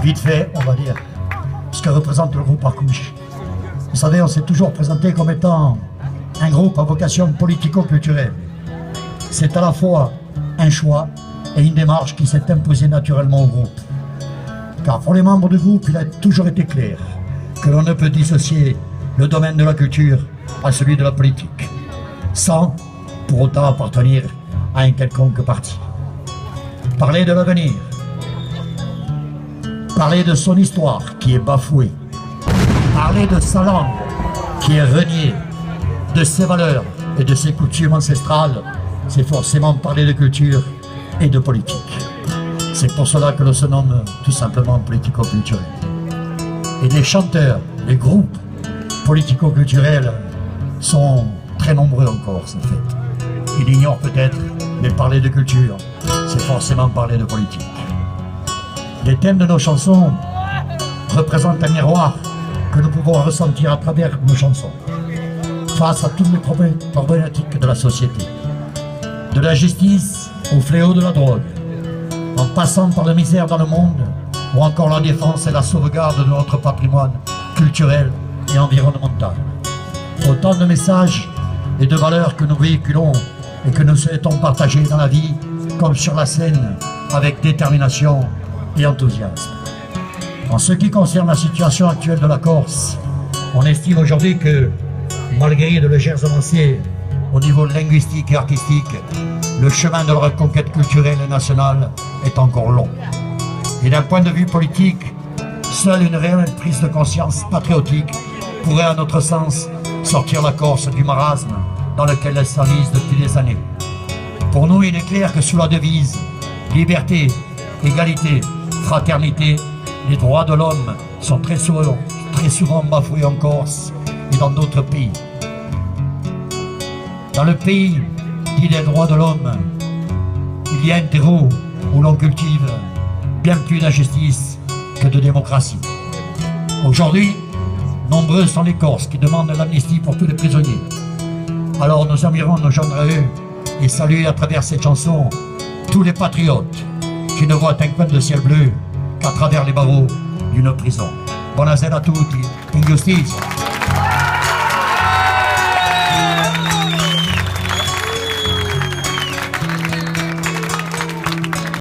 Vite fait, on va dire, ce que représente le groupe Arcouche. Vous savez, on s'est toujours présenté comme étant un groupe à vocation politico-culturelle. C'est à la fois un choix et une démarche qui s'est imposée naturellement au groupe. Car pour les membres du groupe, il a toujours été clair que l'on ne peut dissocier le domaine de la culture à celui de la politique, sans pour autant appartenir à un quelconque parti. Parler de l'avenir, parler de son histoire qui est bafouée, parler de sa langue qui est reniée, de ses valeurs et de ses coutumes ancestrales, c'est forcément parler de culture et de politique. C'est pour cela que l'on se nomme tout simplement politico-culturel. Et les chanteurs, les groupes politico-culturels sont très nombreux en Corse, en fait. Ils l'ignorent peut-être, mais parler de culture, c'est forcément parler de politique. Les thèmes de nos chansons représentent un miroir que nous pouvons ressentir à travers nos chansons, face à toutes les problématiques de la société. De la justice au fléau de la drogue, en passant par la misère dans le monde, ou encore la défense et la sauvegarde de notre patrimoine culturel et environnemental. Autant de messages et de valeurs que nous véhiculons et que nous souhaitons partager dans la vie comme sur la scène avec détermination et enthousiasme. En ce qui concerne la situation actuelle de la Corse, on estime aujourd'hui que, malgré de légères avancées au niveau linguistique et artistique, le chemin de la reconquête culturelle et nationale est encore long. Et d'un point de vue politique, seule une réelle prise de conscience patriotique pourrait, à notre sens, sortir la Corse du marasme dans lequel elle s'enlise depuis des années. Pour nous, il est clair que sous la devise « Liberté, égalité, fraternité », les droits de l'homme sont très souvent bafoués en Corse et dans d'autres pays. Dans le pays dit des droits de l'homme, il y a un terreau où l'on cultive bien plus d'injustice que de démocratie. Aujourd'hui, nombreux sont les Corses qui demandent l'amnistie pour tous les prisonniers. Alors nous aimerions nous joindre à eux et saluer à travers cette chanson tous les patriotes qui ne voient un coin de ciel bleu qu'à travers les barreaux d'une prison. Buonasera a tutti, in giustizia.